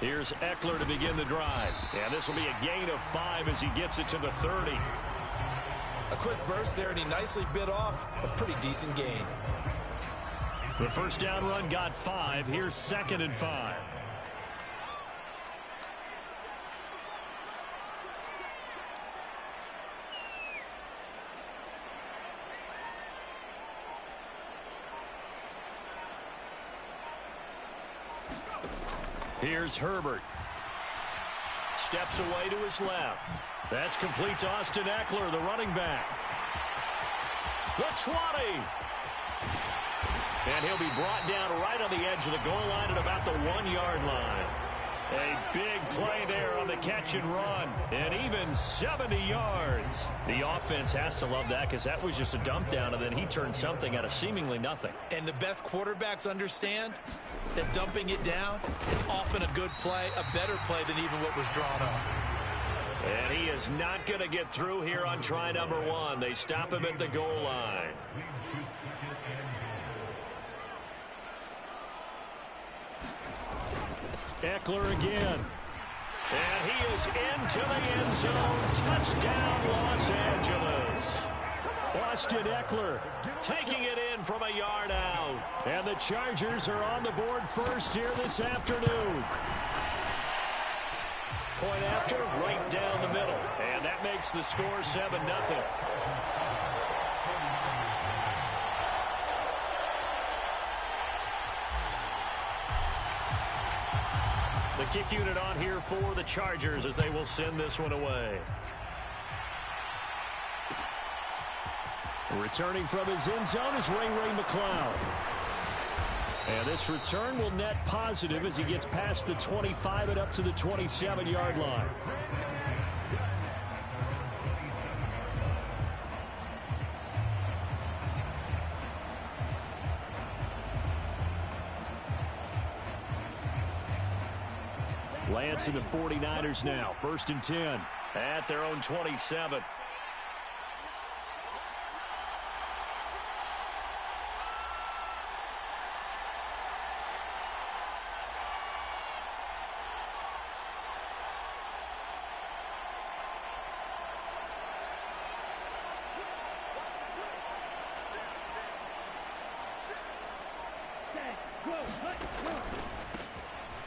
Here's Eckler to begin the drive. And this will be a gain of 5 as he gets it to the 30. A quick burst there, and he nicely bit off a pretty decent gain. The first down run got 5. Here's 2nd and 5. Here's Herbert. Steps away to his left. That's complete to Austin Eckler, the running back. The 20. And he'll be brought down right on the edge of the goal line at about the 1-yard line. A big play there on the catch and run. And even 70 yards. The offense has to love that because that was just a dump down, and then he turned something out of seemingly nothing. And the best quarterbacks understand that dumping it down is often a good play, a better play than even what was drawn up. And he is not going to get through here on try number 1. They stop him at the goal line. Eckler again. And he is into the end zone. Touchdown, Los Angeles. Austin Eckler taking it in from a yard out. And the Chargers are on the board first here this afternoon. Point after, right down the middle. And that makes the score 7-0. The kick unit on here for the Chargers as they will send this one away. Returning from his end zone is Ray McCloud. And this return will net positive as he gets past the 25 and up to the 27-yard line. Lance and the 49ers now. 1st and 10 at their own 27.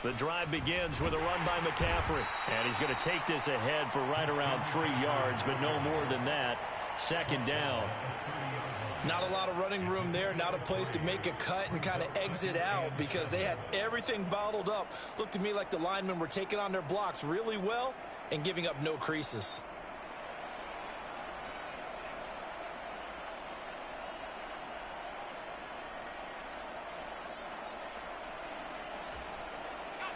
The drive begins with a run by McCaffrey. And he's going to take this ahead for right around 3 yards, but no more than that. 2nd down. Not a lot of running room there. Not a place to make a cut and kind of exit out because they had everything bottled up. Looked to me like the linemen were taking on their blocks really well and giving up no creases.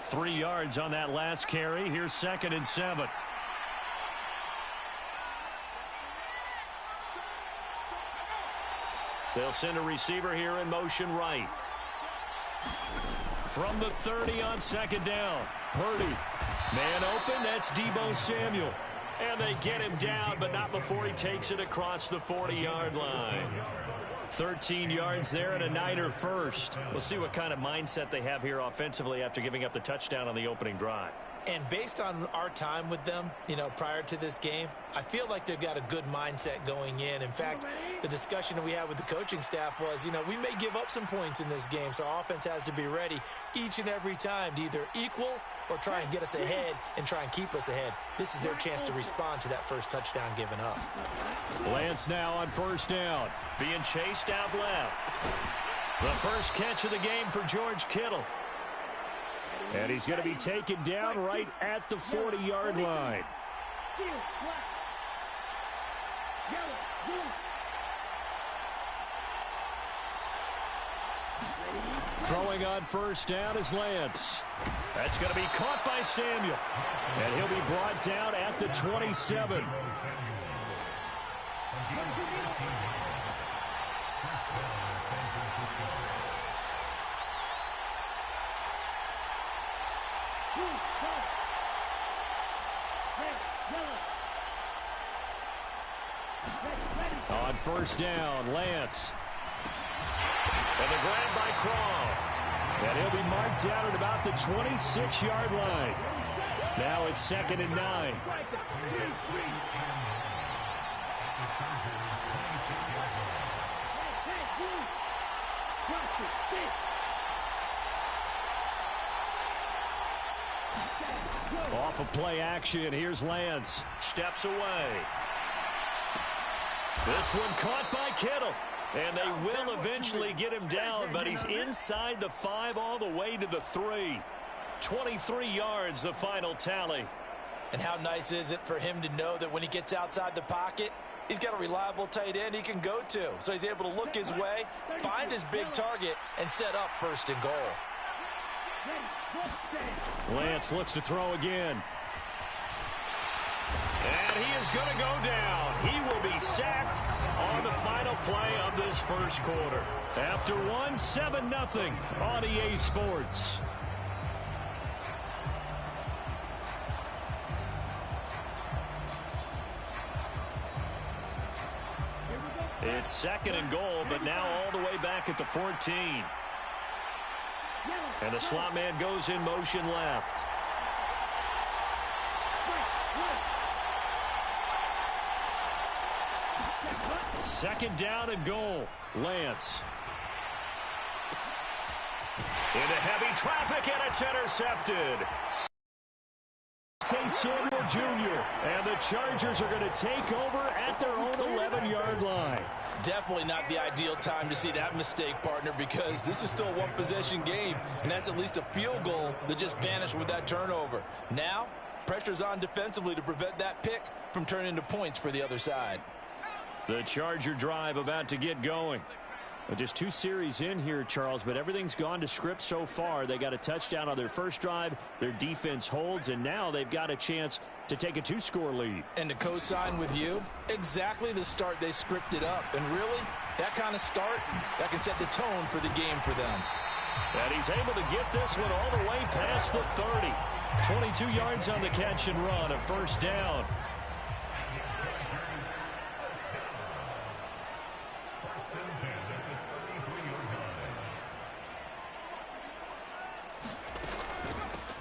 Three yards on that last carry. Here's 2nd and 7. They'll send a receiver here in motion right. From the 30 on 2nd down. Purdy. Man open. That's Deebo Samuel. And they get him down, but not before he takes it across the 40-yard line. 13 yards there and a Niner first. We'll see what kind of mindset they have here offensively after giving up the touchdown on the opening drive. And based on our time with them, prior to this game, I feel like they've got a good mindset going in. In fact, the discussion that we had with the coaching staff was, we may give up some points in this game, so our offense has to be ready each and every time to either equal or try and get us ahead and try and keep us ahead. This is their chance to respond to that first touchdown given up. Lance now on 1st down, being chased out left. The first catch of the game for George Kittle. And he's going to be taken down right at the 40-yard line. Throwing on 1st down is Lance. That's going to be caught by Samuel. And he'll be brought down at the 27. On 1st down, Lance. And the grab by Croft. And he'll be marked down at about the 26-yard line. Now it's 2nd and 9. Off of play action, here's Lance. Steps away. This one caught by Kittle. And they will eventually get him down, but he's inside the 5 all the way to the 3. 23 yards, the final tally. And how nice is it for him to know that when he gets outside the pocket, he's got a reliable tight end he can go to. So he's able to look his way, find his big target, and set up 1st and goal. Lance looks to throw again. And he is going to go down. He will be sacked on the final play of this first quarter. After 7-0 on EA Sports. It's 2nd and goal, but now all the way back at the 14. And the slot man goes in motion left. Second down and goal. Lance. Into heavy traffic, and it's intercepted. Samuel Jr. And the Chargers are going to take over at their own 11-yard line. Definitely not the ideal time to see that mistake, partner, because this is still a one-possession game, and that's at least a field goal that just vanished with that turnover. Now, pressure's on defensively to prevent that pick from turning into points for the other side. The Charger drive about to get going. Well, just 2 series in here, Charles, but everything's gone to script so far. They got a touchdown on their first drive. Their defense holds, and now they've got a chance to take a 2-score lead. And to co-sign with you, exactly the start they scripted up. And really, that kind of start, that can set the tone for the game for them. And he's able to get this one all the way past the 30. 22 yards on the catch and run, a 1st down.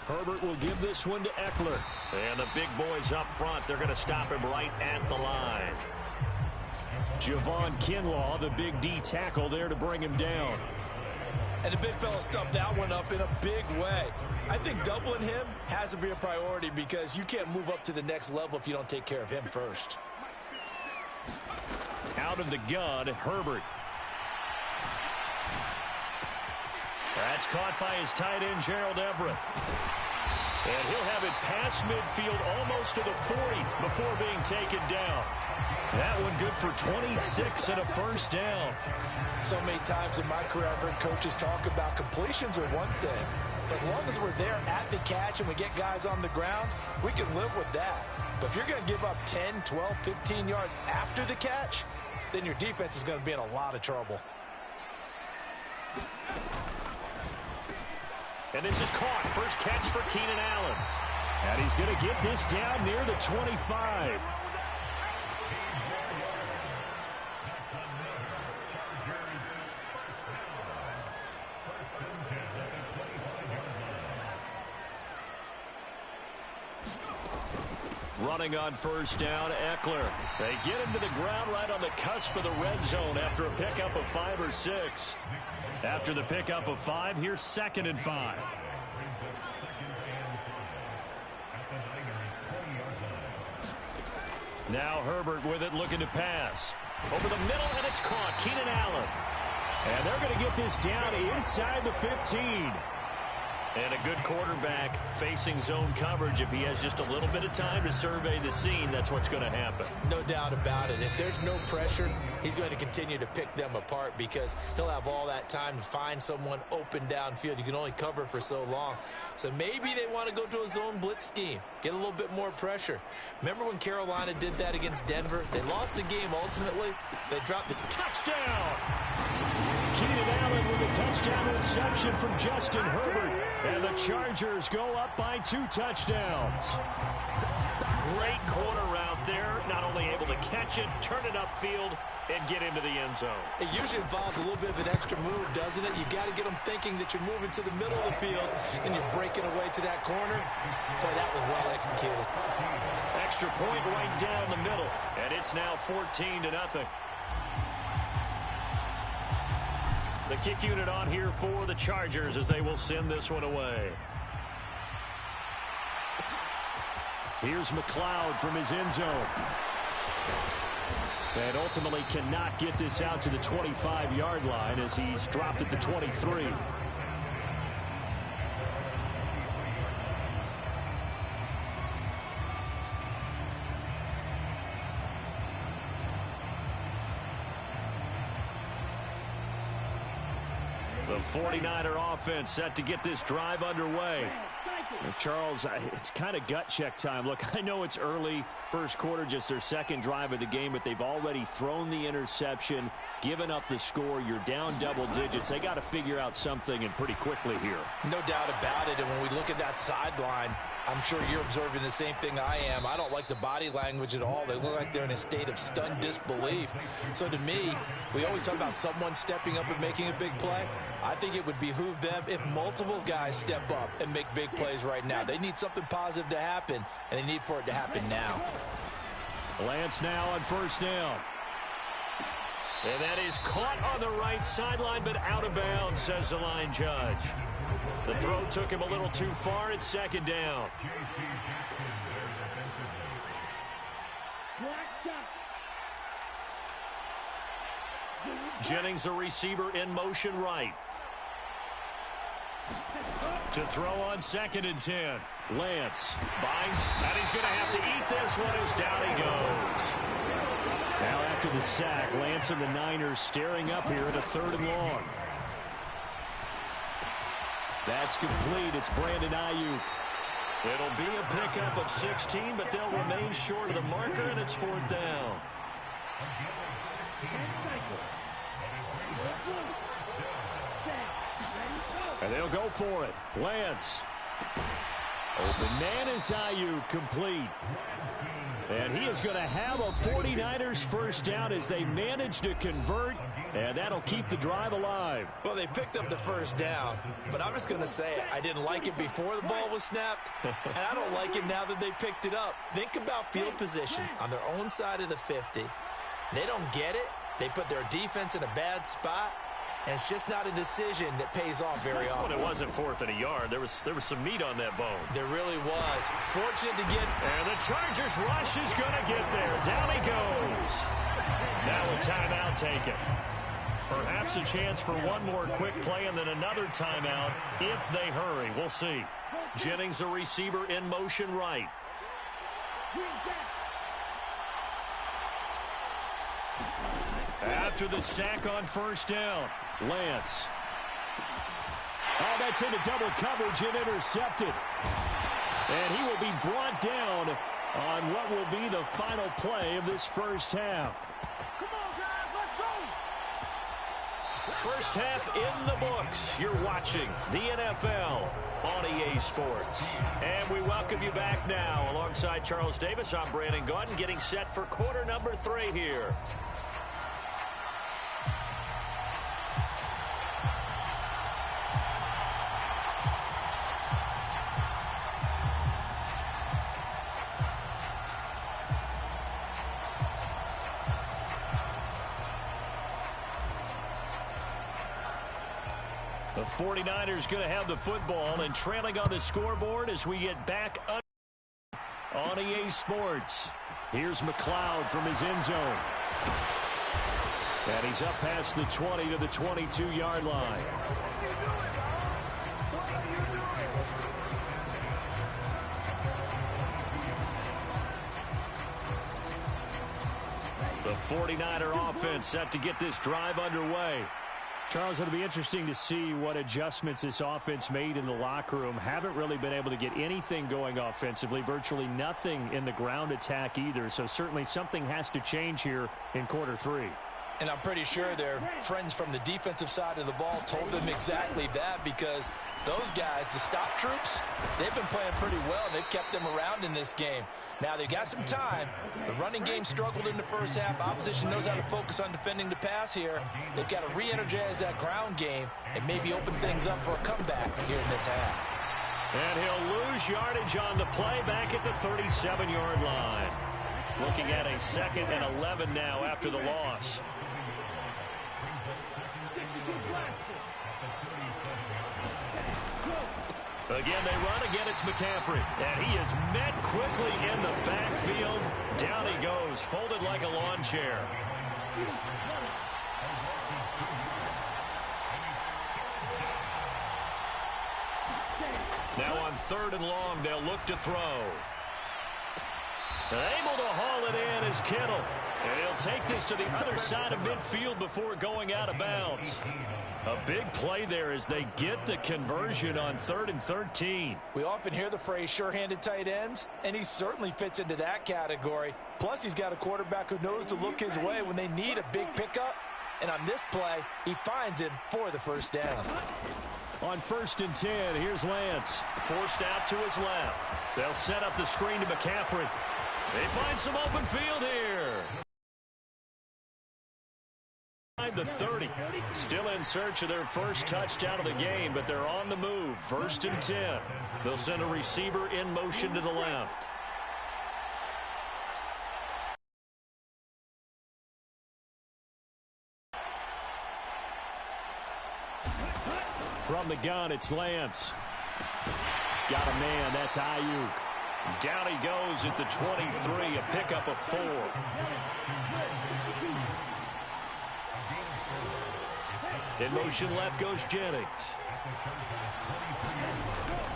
Herbert will give this one to Eckler. And the big boys up front, they're going to stop him right at the line. Javon Kinlaw, the big D tackle there to bring him down. And the big fella stuffed that one up in a big way. I think doubling him has to be a priority because you can't move up to the next level if you don't take care of him first. Out of the gun, Herbert. That's caught by his tight end, Gerald Everett. And he'll have it past midfield almost to the 40 before being taken down. That one good for 26 and a 1st down. So many times in my career, I've heard coaches talk about completions are one thing. But as long as we're there at the catch and we get guys on the ground, we can live with that. But if you're going to give up 10, 12, 15 yards after the catch, then your defense is going to be in a lot of trouble. And this is caught. First catch for Keenan Allen. And he's going to get this down near the 25. Running on 1st down, Eckler. They get him to the ground right on the cusp of the red zone after a pickup of 5 or 6. After the pickup of 5, here's 2nd and 5. Now Herbert with it, looking to pass. Over the middle, and it's caught. Keenan Allen. And they're going to get this down inside the 15. And a good quarterback facing zone coverage. If he has just a little bit of time to survey the scene, that's what's going to happen. No doubt about it. If there's no pressure, he's going to continue to pick them apart because he'll have all that time to find someone open downfield. You can only cover for so long. So maybe they want to go to a zone blitz scheme, get a little bit more pressure. Remember when Carolina did that against Denver? They lost the game ultimately. They dropped the touchdown. Keenan Allen with a touchdown reception from Justin Herbert. And the Chargers go up by 2 touchdowns. Great corner route there. Not only able to catch it, turn it upfield, and get into the end zone. It usually involves a little bit of an extra move, doesn't it? You got to get them thinking that you're moving to the middle of the field and you're breaking away to that corner. Boy, that was well executed. Extra point right down the middle, and it's now 14-0. The kick unit on here for the Chargers as they will send this one away. Here's McLeod from his end zone. And ultimately cannot get this out to the 25-yard line as he's dropped at the 23. The 49er offense set to get this drive underway. Charles, it's kind of gut check time. Look, I know it's early, first quarter, just their second drive of the game, but they've already thrown the interception, given up the score. You're down double digits. They got to figure out something, and pretty quickly here. No doubt about it, and when we look at that sideline, I'm sure you're observing the same thing I am. I don't like the body language at all. They look like they're in a state of stunned disbelief. So to me, we always talk about someone stepping up and making a big play. I think it would behoove them if multiple guys step up and make big plays right now. They need something positive to happen, and they need for it to happen now. Lance now on first down. And that is caught on the right sideline, but out of bounds, says the line judge. The throw took him a little too far. It's second down. Jennings, a receiver in motion right. To throw on 2nd and 10. Lance binds, and he's going to have to eat this one as down he goes. Now after the sack, Lance and the Niners staring up here at a 3rd and long. That's complete. It's Brandon Ayuk. It'll be a pickup of 16, but they'll remain short of the marker, and it's 4th down. And they'll go for it. Lance. Open man is Ayuk, complete. And he is going to have a 49ers first down as they manage to convert, and that'll keep the drive alive. Well, they picked up the first down, but I'm just going to say I didn't like it before the ball was snapped, and I don't like it now that they picked it up. Think about field position on their own side of the 50. They don't get it. They put their defense in a bad spot. And it's just not a decision that pays off very often. Well, it wasn't 4th and a yard. There was some meat on that bone. There really was. Fortunate to get. And the Chargers rush is going to get there. Down he goes. Now a timeout taken. Perhaps a chance for one more quick play and then another timeout if they hurry. We'll see. Jennings, a receiver in motion right. After the sack on first down, Lance. Oh, that's into double coverage and intercepted. And he will be brought down on what will be the final play of this first half. Come on, guys, let's go. First half in the books. You're watching the NFL on EA Sports. And we welcome you back now. Alongside Charles Davis, I'm Brandon Gaudin, getting set for quarter number 3 here. The 49ers going to have the football and trailing on the scoreboard as we get back on EA Sports. Here's McLeod from his end zone. And he's up past the 20 to the 22-yard line. The 49er offense set to get this drive underway. Charles, it'll be interesting to see what adjustments this offense made in the locker room. Haven't really been able to get anything going offensively, virtually nothing in the ground attack either. So certainly something has to change here in quarter 3. And I'm pretty sure their friends from the defensive side of the ball told them exactly that, because those guys, the stop troops, they've been playing pretty well, and they've kept them around in this game. Now, they've got some time. The running game struggled in the first half. Opposition knows how to focus on defending the pass here. They've got to re-energize that ground game and maybe open things up for a comeback here in this half. And he'll lose yardage on the play back at the 37-yard line. Looking at a 2nd and 11 now after the loss. Again, they run. Again, it's McCaffrey. And he is met quickly in the backfield. Down he goes, folded like a lawn chair. Now on 3rd and long, they'll look to throw. Able to haul it in is Kittle. And he'll take this to the other side of midfield before going out of bounds. A big play there as they get the conversion on 3rd and 13. We often hear the phrase sure-handed tight ends, and he certainly fits into that category. Plus, he's got a quarterback who knows to look his way when they need a big pickup. And on this play, he finds him for the first down. On 1st and 10, here's Lance. Forced out to his left. They'll set up the screen to McCaffrey. They find some open field here. The 30. Still in search of their first touchdown of the game, but they're on the move. 1st and 10. They'll send a receiver in motion to the left. From the gun, it's Lance. Got a man. That's Ayuk. Down he goes at the 23. A pickup of 4. In motion left goes Jennings.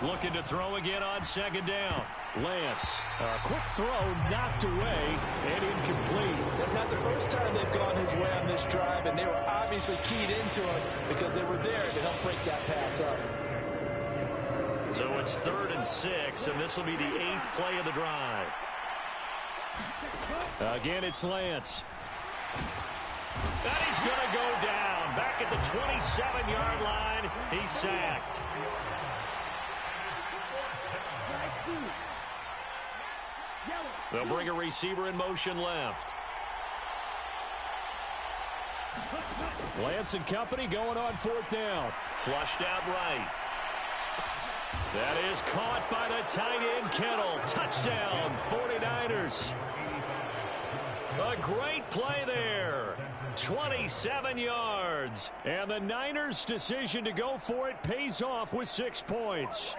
Looking to throw again on 2nd down. Lance. A quick throw knocked away and incomplete. That's not the first time they've gone his way on this drive, and they were obviously keyed into it because they were there to help break that pass up. So it's 3rd and 6, and this will be the 8th play of the drive. Again, it's Lance. And he's going to go down. Back at the 27-yard line, he's sacked. They'll bring a receiver in motion left. Lance and company going on 4th down. Flushed out right. That is caught by the tight end, Kittle. Touchdown, 49ers. A great play there. 27 yards. And the Niners' decision to go for it pays off with 6 points.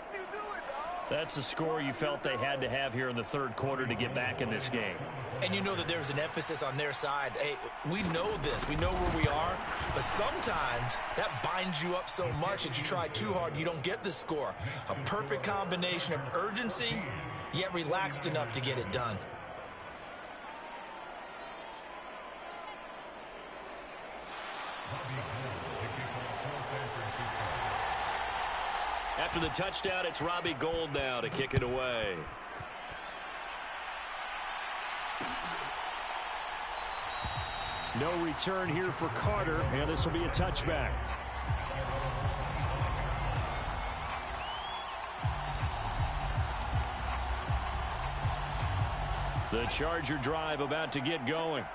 That's a score you felt they had to have here in the 3rd quarter to get back in this game. And you know that there's an emphasis on their side. Hey, we know this. We know where we are. But sometimes that binds you up so much that you try too hard, you don't get the score. A perfect combination of urgency, yet relaxed enough to get it done. After the touchdown, it's Robbie Gould now to kick it away. No return here for Carter, and this will be a touchback. The Charger drive about to get going.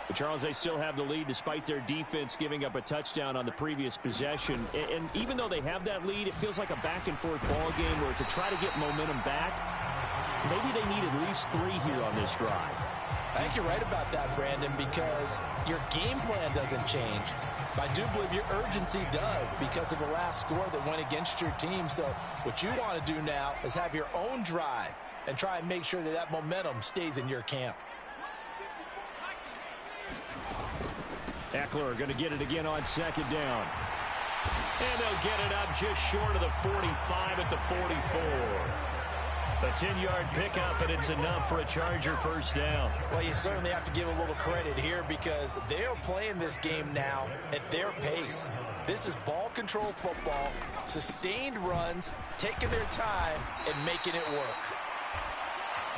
But Charles, they still have the lead despite their defense giving up a touchdown on the previous possession. And even though they have that lead, it feels like a back-and-forth ball game where to try to get momentum back, maybe they need at least 3 here on this drive. I think you're right about that, Brandon, because your game plan doesn't change. But I do believe your urgency does because of the last score that went against your team. So what you want to do now is have your own drive and try and make sure that that momentum stays in your camp. Eckler going to get it again on 2nd down. And they'll get it up just short of the 45 at the 44. A 10-yard pickup, and it's enough for a Charger first down. Well, you certainly have to give a little credit here because they're playing this game now at their pace. This is ball control football, sustained runs, taking their time, and making it work.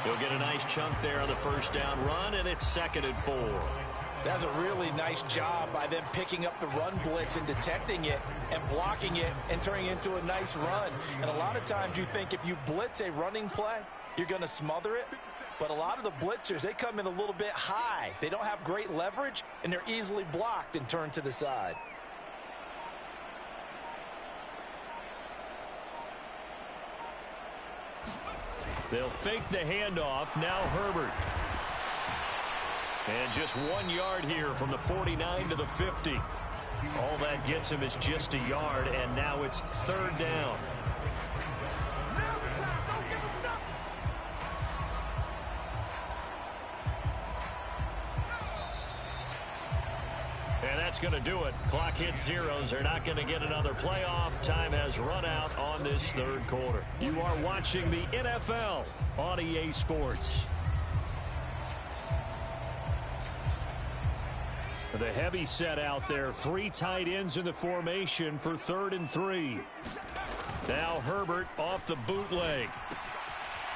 He'll get a nice chunk there on the first down run, and it's 2nd and 4. That's a really nice job by them picking up the run blitz and detecting it and blocking it and turning it into a nice run. And a lot of times you think if you blitz a running play, you're going to smother it. But a lot of the blitzers, they come in a little bit high. They don't have great leverage, and they're easily blocked and turned to the side. They'll fake the handoff. Now Herbert. And just 1 yard here from the 49 to the 50. All that gets him is just a yard, and now it's third down. And that's going to do it. Clock hits zeros. They're not going to get another playoff. Time has run out on this third quarter. You are watching the NFL on EA Sports. The heavy set out there. 3 tight ends in the formation for 3rd and 3. Now Herbert off the bootleg.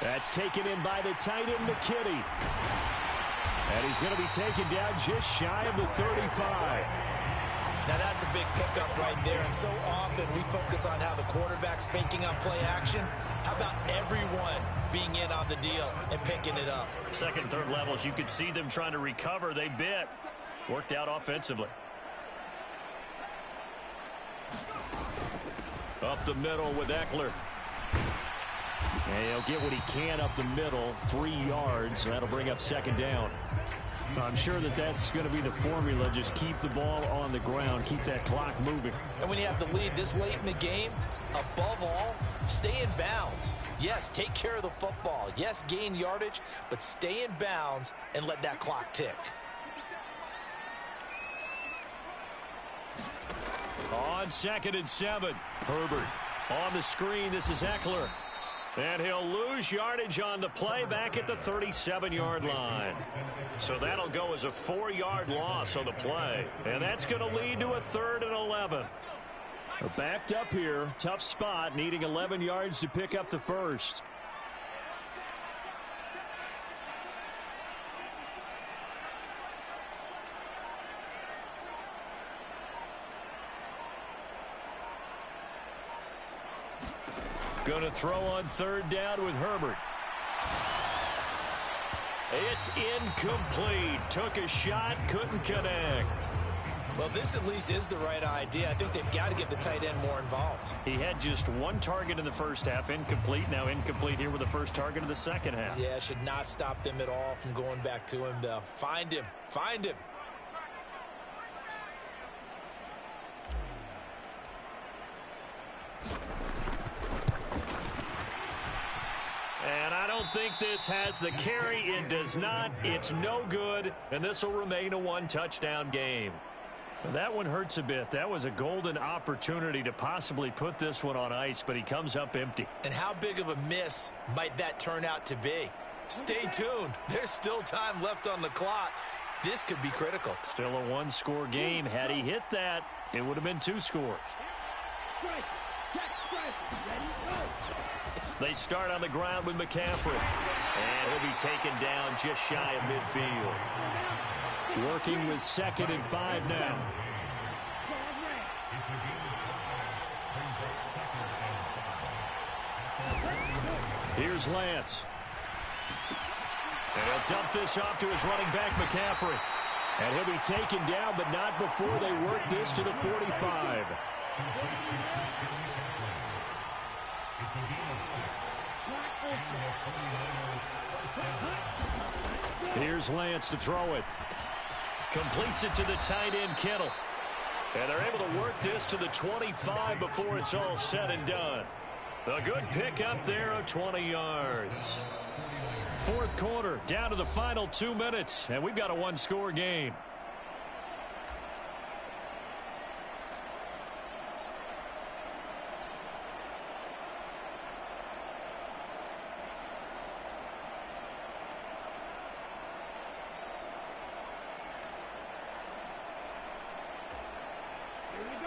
That's taken in by the tight end, McKinney. And he's going to be taken down just shy of the 35. Now that's a big pickup right there, and so often we focus on how the quarterback's faking on play action. How about everyone being in on the deal and picking it up? Second and third levels, you could see them trying to recover. They bit. Worked out offensively. Up the middle with Eckler. And he'll get what he can up the middle, 3 yards. That'll bring up second down. I'm sure that that's going to be the formula. Just keep the ball on the ground. Keep that clock moving. And when you have the lead this late in the game, above all, stay in bounds. Yes, take care of the football. Yes, gain yardage, but stay in bounds and let that clock tick. On 2nd and 7, Herbert on the screen. This is Eckler. And he'll lose yardage on the play back at the 37-yard line. So that'll go as a 4-yard loss on the play. And that's going to lead to a 3rd and 11. Backed up here. Tough spot. Needing 11 yards to pick up the first. Going to throw on 3rd down with Herbert. It's incomplete. Took a shot, couldn't connect. Well, this at least is the right idea. I think they've got to get the tight end more involved. He had just 1 target in the first half. Incomplete. Now incomplete here with the first target of the second half. Yeah, should not stop them at all from going back to him, though. Find him. Find him. And I don't think this has the carry. It does not. It's no good. And this will remain a 1-touchdown game. And that one hurts a bit. That was a golden opportunity to possibly put this one on ice, but he comes up empty. And how big of a miss might that turn out to be? Stay tuned. There's still time left on the clock. This could be critical. Still a 1-score game. Had he hit that, it would have been 2 scores. They start on the ground with McCaffrey. And he'll be taken down just shy of midfield. Working with 2nd and 5 now. Here's Lance. And he'll dump this off to his running back, McCaffrey. And he'll be taken down, but not before they work this to the 45. Here's Lance to throw it. Completes it to the tight end, Kittle. And they're able to work this to the 25 before it's all said and done. A good pickup there of 20 yards. Fourth quarter, down to the final 2 minutes, and we've got a 1-score game.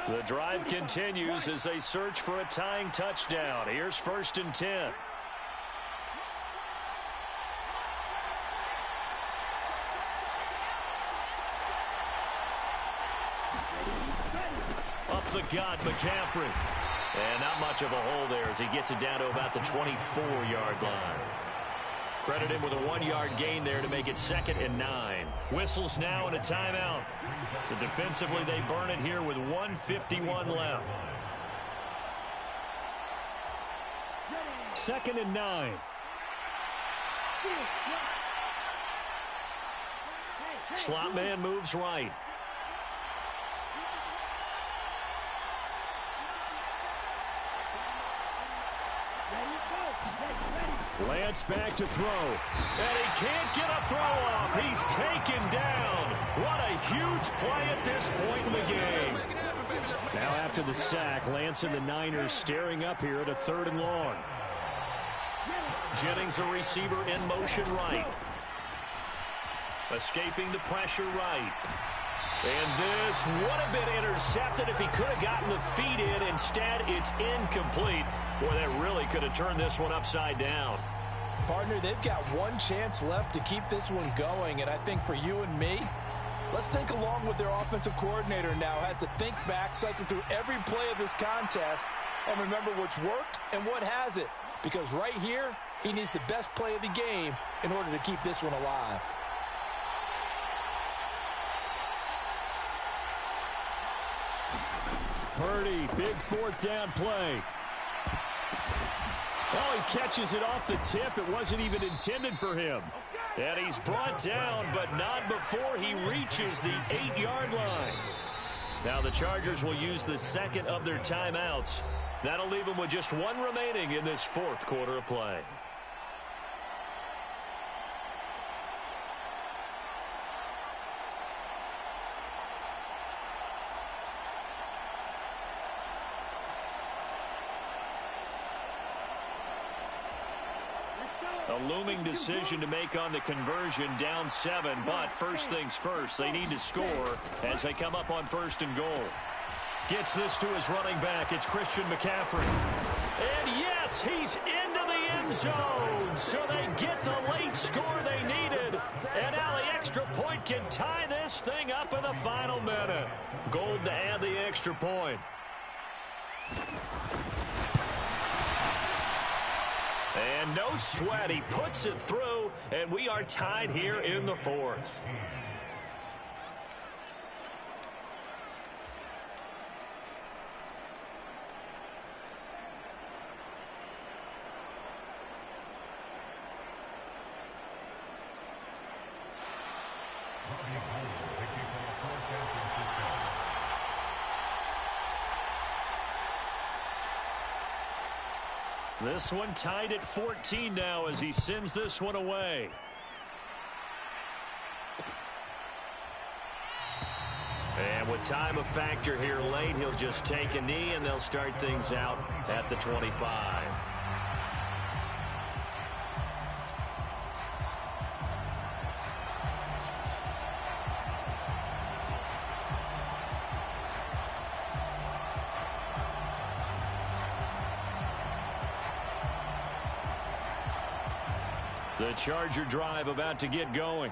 The drive continues as they search for a tying touchdown. Here's 1st and 10. Up the gut, McCaffrey. And not much of a hole there as he gets it down to about the 24-yard line. Credit him with a 1-yard gain there to make it 2nd and 9. Whistles now and a timeout. So defensively they burn it here with 1:51 left. 2nd and 9. Slot man moves right. Lance back to throw. And he can't get a throw off. He's taken down. What a huge play at this point in the game. Now after the sack, Lance and the Niners staring up here at a 3rd and long. Jennings, a receiver in motion right. Escaping the pressure right. And this would have been intercepted if he could have gotten the feet in. Instead, it's incomplete. Boy, that really could have turned this one upside down. Partner, they've got one chance left to keep this one going. And I think for you and me, let's think along with their offensive coordinator now. Has to think back, cycle through every play of this contest, and remember what's worked and what hasn't. Because right here, he needs the best play of the game in order to keep this one alive. Purdy, big 4th down play. Oh, he catches it off the tip. It wasn't even intended for him. And he's brought down, but not before he reaches the 8-yard line. Now the Chargers will use the 2nd of their timeouts. That'll leave them with just 1 remaining in this 4th quarter of play. A looming decision to make on the conversion, down 7, but first things first, they need to score as they come up on 1st and goal. Gets this to his running back. It's Christian McCaffrey. And yes, he's into the end zone. So they get the late score they needed. And now the extra point can tie this thing up in the final minute. Gold to add the extra point. And no sweat. He puts it through, and we are tied here in the 4th. This one tied at 14 now as he sends this one away. And with time a factor here late, he'll just take a knee and they'll start things out at the 25. The Charger drive about to get going.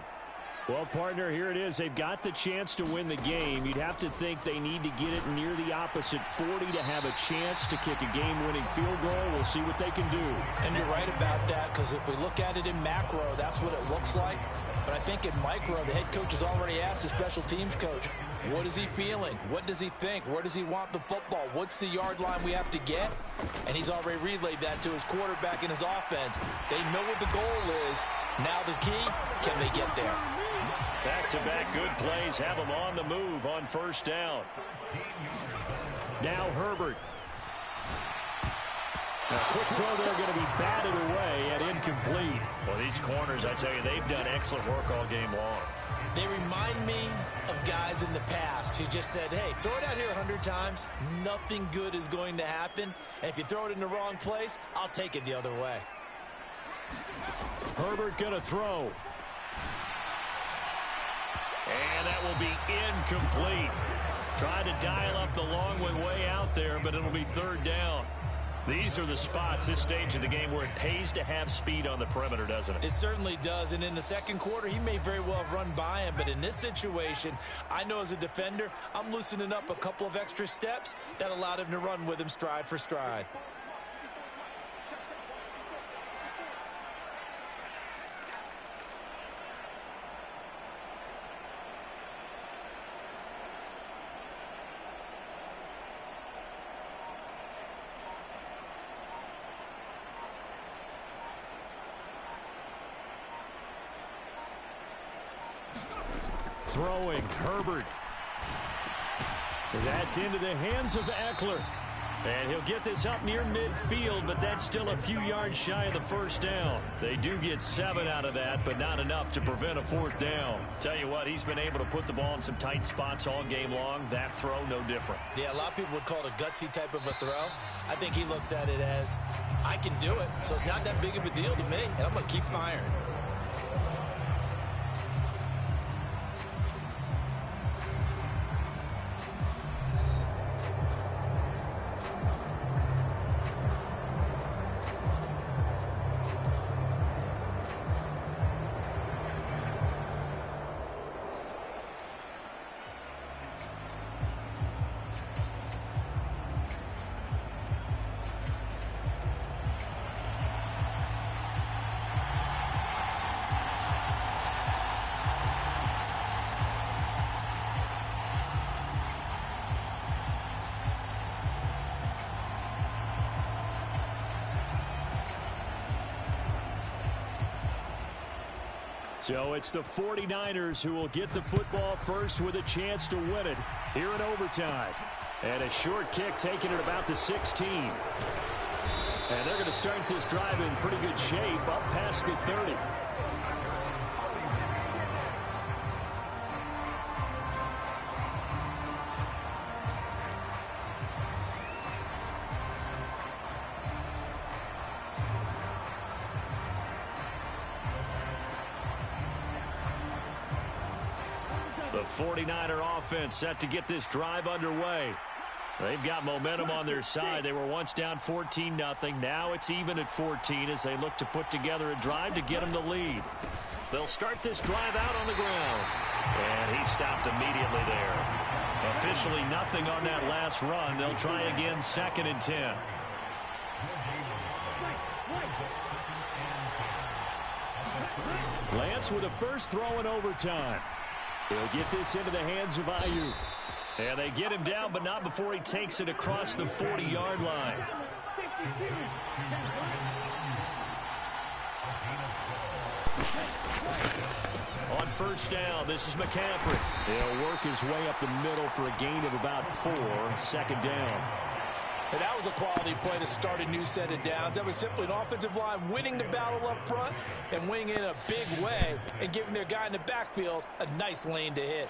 Well, partner, here it is. They've got the chance to win the game. You'd have to think they need to get it near the opposite 40 to have a chance to kick a game-winning field goal. We'll see what they can do. And you're right about that, because if we look at it in macro, that's what it looks like. But I think in micro, the head coach has already asked the special teams coach, what is he feeling? What does he think? Where does he want the football? What's the yard line we have to get? And he's already relayed that to his quarterback and his offense. They know what the goal is. Now the key, can they get there? Back-to-back good plays have them on the move on 1st down. Now Herbert. A quick throw there going to be batted away and incomplete. Well, these corners, I tell you, they've done excellent work all game long. They remind me of guys in the past who just said, hey, throw it out here 100 times. Nothing good is going to happen. And if you throw it in the wrong place, I'll take it the other way. Herbert going to throw. And that will be incomplete. Tried to dial up the long one way out there, but it'll be 3rd down. These are the spots, this stage of the game, where it pays to have speed on the perimeter, doesn't it? It certainly does, and in the second quarter, he may very well have run by him, but in this situation, I know as a defender, I'm loosening up a couple of extra steps that allowed him to run with him stride for stride. Throwing, Herbert. That's into the hands of Eckler. And he'll get this up near midfield, but that's still a few yards shy of the first down. They do get 7 out of that, but not enough to prevent a fourth down. Tell you what, he's been able to put the ball in some tight spots all game long. That throw, no different. Yeah, a lot of people would call it a gutsy type of a throw. I think he looks at it as, I can do it, so it's not that big of a deal to me, and I'm going to keep firing. So it's the 49ers who will get the football first with a chance to win it here in overtime. And a short kick taken at about the 16. And they're going to start this drive in pretty good shape up past the 30. The 49er offense set to get this drive underway. They've got momentum on their side. They were once down 14-0. Now it's even at 14 as they look to put together a drive to get them the lead. They'll start this drive out on the ground. And he stopped immediately there. Officially nothing on that last run. They'll try again 2nd and 10. Lance with a first throw in overtime. He'll get this into the hands of Ayuk. And they get him down, but not before he takes it across the 40-yard line. On first down, this is McCaffrey. He'll work his way up the middle for a gain of about 4, 2nd down. And that was a quality play to start a new set of downs. That was simply an offensive line winning the battle up front and winning in a big way and giving their guy in the backfield a nice lane to hit.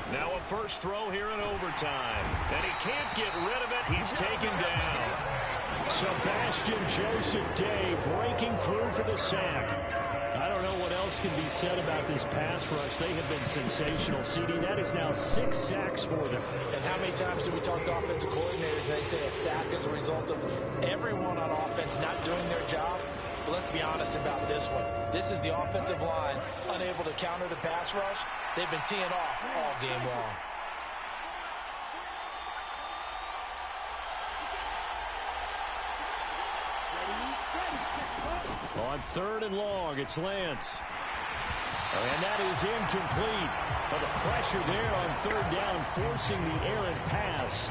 Now a first throw here in overtime. And he can't get rid of it. He's taken down. Sebastian Joseph Day breaking through for the sack. I don't know what else can be said about this pass rush. They have been sensational, CD. That is now 6 sacks for them. And how many times do we talk to offensive coordinators and they say a sack as a result of everyone on offense not doing their job? But let's be honest about this one. This is the offensive line unable to counter the pass rush. They've been teeing off all game long. On 3rd and long, it's Lance. And that is incomplete. But the pressure there on 3rd down, forcing the errant pass.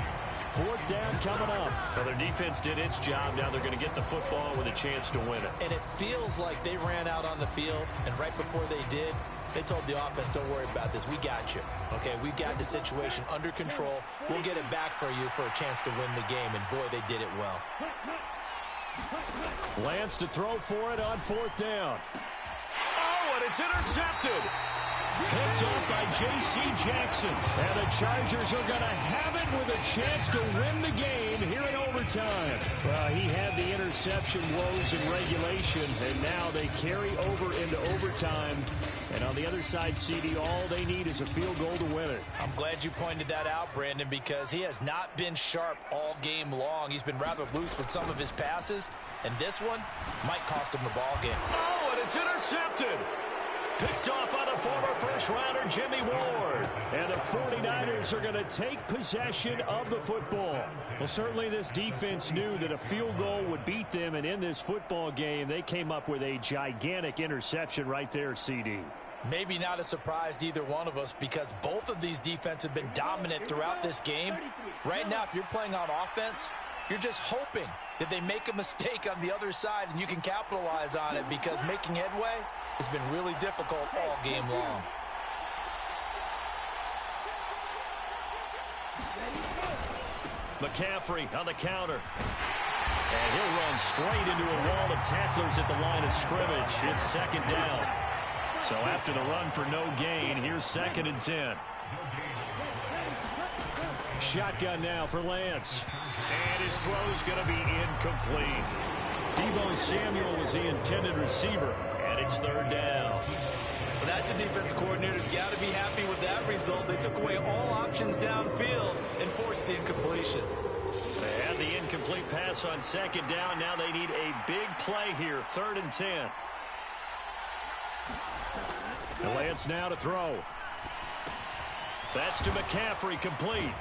4th down coming up. Well, their defense did its job. Now they're going to get the football with a chance to win it. And it feels like they ran out on the field, and right before they did, they told the offense, don't worry about this. We got you. Okay, we've got the situation under control. We'll get it back for you for a chance to win the game. And, boy, they did it well. Lance to throw for it on 4th down. Oh, and it's intercepted. Picked off by J.C. Jackson. And the Chargers are going to have it with a chance to win the game here in overtime. Well, he had the interception woes in regulation, and now they carry over into overtime. And on the other side, CD, all they need is a field goal to win it. I'm glad you pointed that out, Brandon, because he has not been sharp all game long. He's been rather loose with some of his passes, and this one might cost him the ball game. Oh, and it's intercepted. Picked off by the former first-rounder Jimmy Ward. And the 49ers are going to take possession of the football. Well, certainly this defense knew that a field goal would beat them, and in this football game, they came up with a gigantic interception right there, CD. Maybe not a surprise to either one of us because both of these defenses have been dominant throughout this game. Right now, if you're playing on offense, you're just hoping that they make a mistake on the other side and you can capitalize on it because making headway has been really difficult all game long. McCaffrey on the counter. And he'll run straight into a wall of tacklers at the line of scrimmage. It's 2nd down. So after the run for no gain, here's 2nd and 10. Shotgun now for Lance. And his throw's going to be incomplete. Deebo Samuel was the intended receiver. And it's 3rd down. Well, that's a defensive coordinator's got to be happy with that result. They took away all options downfield and forced the incompletion. They had the incomplete pass on 2nd down. Now they need a big play here. 3rd and 10. And Lance now to throw. That's to McCaffrey, complete.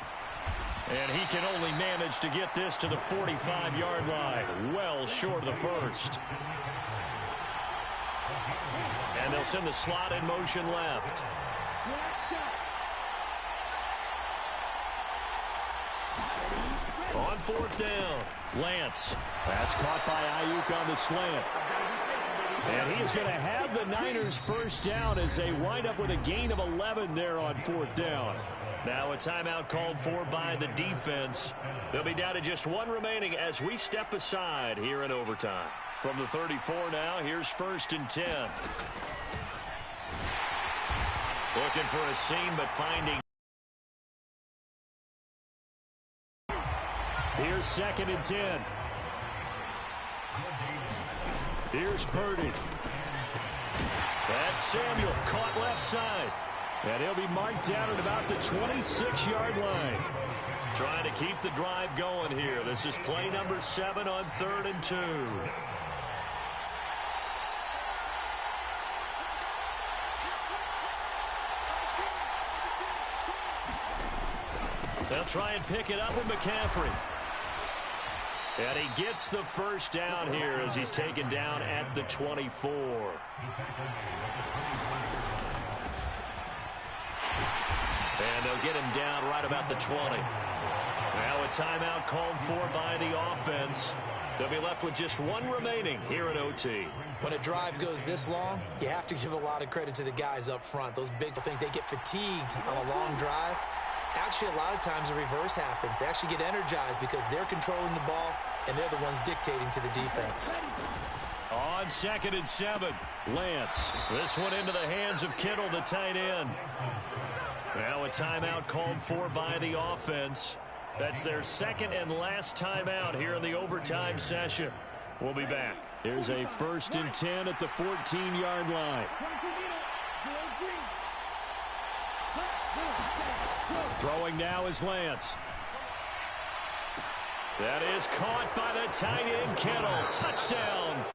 And he can only manage to get this to the 45-yard line. Well short of the first. And they'll send the slot in motion left. On 4th down, Lance. That's caught by Ayuk on the slant. And he's going to have the Niners first down as they wind up with a gain of 11 there on 4th down. Now a timeout called for by the defense. They'll be down to just one remaining as we step aside here in overtime. From the 34 now, here's 1st and 10. Looking for a seam, but finding. Here's 2nd and 10. Here's Purdy. That's Samuel, caught left side. And he'll be marked down at about the 26-yard line. Trying to keep the drive going here. This is play number 7 on 3rd and 2. They'll try and pick it up with McCaffrey. And he gets the first down here as he's taken down at the 24. And they'll get him down right about the 20. Now a timeout called for by the offense. They'll be left with just one remaining here at OT. When a drive goes this long, you have to give a lot of credit to the guys up front. Those big think they get fatigued on a long drive. Actually, a lot of times the reverse happens. They actually get energized because they're controlling the ball, and they're the ones dictating to the defense. On 2nd and 7, Lance. This one into the hands of Kittle, the tight end. Now a timeout called for by the offense. That's their 2nd and last timeout here in the overtime session. We'll be back. Here's a 1st and 10 at the 14-yard line. Throwing now is Lance. That is caught by the tight end, Kittle. Touchdown.